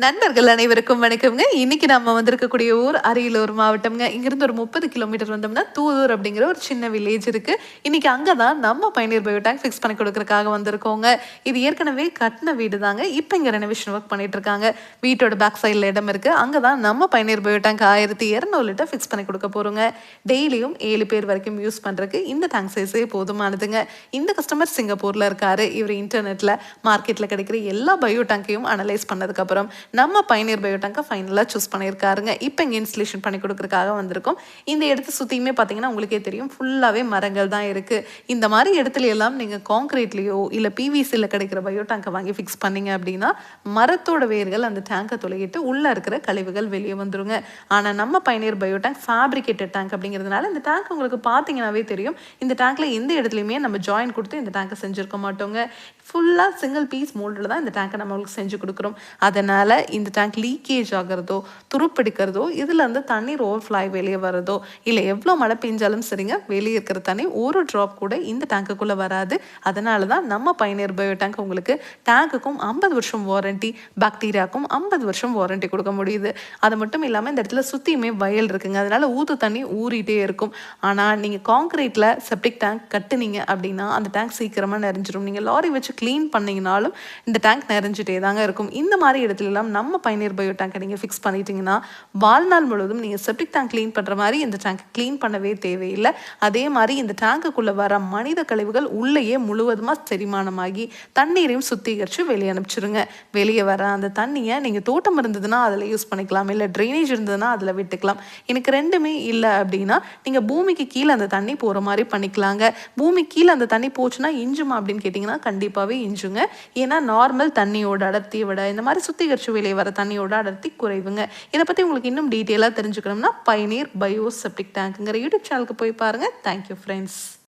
நண்பர்கள் அனைவருக்கும் வணக்கம்ங்க. இன்னைக்கு நம்ம வந்திருக்கக்கூடிய ஊர் அரியலூர் மாவட்டம்ங்க. இங்கிருந்து ஒரு 30 கிலோமீட்டர் வந்தோம்னா தூதூர் அப்படிங்கிற ஒரு சின்ன வில்லேஜ் இருக்கு. இன்னைக்கு அங்கதான் நம்ம பயணியர் பயோ டேங்க் ஃபிக்ஸ் பண்ணி கொடுக்கறதுக்காக வந்திருக்கோங்க. இது ஏற்கனவே கட்டின வீடு தாங்க. இப்போ இங்க ரெனோவேஷன் ஒர்க் பண்ணிட்டு இருக்காங்க. வீட்டோட பேக் சைட்ல இடம் இருக்கு. அங்கதான் நம்ம பயணியர் பயோ டேங்க் 1200 லிட்டர் ஃபிக்ஸ் பண்ணி கொடுக்க போறோங்க. டெய்லியும் 7 பேர் வரைக்கும் யூஸ் பண்றதுக்கு இந்த டேங்க் சைஸே போதுமானதுங்க. இந்த கஸ்டமர் சிங்கப்பூர்ல இருக்காரு. இவர் இன்டர்நெட்ல மார்க்கெட்ல கிடைக்கிற எல்லா பயோ டேங்கையும் அனலைஸ் பண்ணதுக்கு அப்புறம் நம்ம பயணியர் பயோ டேங்கை ஃபைனலாக சூஸ் பண்ணியிருக்காருங்க. இப்போ இங்கே இன்ஸ்டலேஷன் பண்ணி கொடுக்குறதுக்காக வந்திருக்கோம். இந்த இடத்த சுற்றியுமே பார்த்தீங்கன்னா உங்களுக்கே தெரியும், ஃபுல்லாகவே மரங்கள் தான் இருக்குது. இந்த மாதிரி இடத்துல எல்லாம் நீங்கள் கான்கிரீட்லேயோ இல்லை பிவிசியில் கிடைக்கிற பயோ டேங்கை வாங்கி ஃபிக்ஸ் பண்ணீங்க அப்படின்னா மரத்தோட வேர்கள் அந்த டேங்கை தொலைகிட்டு உள்ளே இருக்கிற கழிவுகள் வெளியே வந்துருங்க. ஆனால் நம்ம பயணியர் பயோ டேங்க் ஃபேப்ரிகேட்டட் டேங்க் அப்படிங்கிறதுனால இந்த டேங்க் உங்களுக்கு பார்த்தீங்கன்னாவே தெரியும், இந்த டேங்க்ல எந்த இடத்துலையுமே நம்ம ஜாயின் கொடுத்து இந்த டேங்கை செஞ்சுருக்க மாட்டோங்க. ஃபுல்லாக சிங்கிள் பீஸ் மோல்டில் தான் இந்த டேங்கை நம்ம உங்களுக்கு செஞ்சு கொடுக்குறோம். அதனால் இந்த டேங்க் லீக்கேஜ் ஆகிறதோ துருப்பிடிக்கிறதோ இதுலேருந்து தண்ணீர் ஓவர்ஃப்ளோ வெளியே வரதோ இல்லை எவ்வளோ மழை பெஞ்சாலும் சரிங்க, வெளியே இருக்கிற தண்ணி ஒரு ட்ராப் கூட இந்த டேங்குக்குள்ளே வராது. அதனால தான் நம்ம பயணியர் பயோ டேங்க் உங்களுக்கு டேங்குக்கும் 50 வருஷம் வாரண்டி, பாக்டீரியாவுக்கும் 50 வருஷம் வாரண்டி கொடுக்க முடியுது. அது மட்டும் இல்லாமல் இந்த இடத்துல சுற்றியுமே வயல் இருக்குங்க. அதனால ஊற்று தண்ணி ஊறிட்டே இருக்கும். ஆனால் நீங்கள் கான்கிரீட்டில் செப்டிக் டேங்க் கட்டுனீங்க அப்படின்னா அந்த டேங்க் சீக்கிரமாக நிறைஞ்சிரும். நீங்கள் லாரி வச்சு க்ளீன் பண்ணிங்கனாலும் இந்த டேங்க் நிறைஞ்சிட்டே தாங்க இருக்கும். இந்த மாதிரி இடத்துலலாம் நம்ம பயணியர் பயோ டேங்கை நீங்கள் ஃபிக்ஸ் பண்ணிட்டீங்கன்னா வாழ்நாள் முழுவதும் நீங்கள் செப்டிக் டேங்க் க்ளீன் பண்ணுற மாதிரி இந்த டேங்க் க்ளீன் பண்ணவே தேவையில்லை. அதே மாதிரி இந்த டேங்குக்குள்ளே வர மனித கழிவுகள் உள்ளேயே முழுவதுமாக செரிமானமாகி தண்ணீரையும் சுத்திகரித்து வெளியே அனுப்பிச்சிருங்க. வெளியே வர அந்த தண்ணியை நீங்கள் தோட்டம் இருந்ததுன்னா அதில் யூஸ் பண்ணிக்கலாம், இல்லை ட்ரைனேஜ் இருந்ததுன்னா அதில் விட்டுக்கலாம். எனக்கு ரெண்டுமே இல்லை அப்படின்னா நீங்கள் பூமிக்கு கீழே அந்த தண்ணி போகிற மாதிரி பண்ணிக்கலாங்க. பூமி கீழே அந்த தண்ணி போச்சுன்னா இஞ்சுமா அப்படின்னு கேட்டிங்கன்னா கண்டிப்பாகவே இஞ்சுங்க. ஏன்னா நார்மல் தண்ணியோட அடர்த்தியை விட இந்த மாதிரி சுத்திகரித்து வெளியே வர தண்ணியோட அடர்த்தி குறைவுங்க. இதை பற்றி உங்களுக்கு இன்னும் டீட்டெயிலாக தெரிஞ்சுக்கணும்னா பயணியர் பயோ செப்டிக் டேங்க்குங்கிற யூடியூப் சேனலுக்கு போய் பாருங்கள். Thank you friends.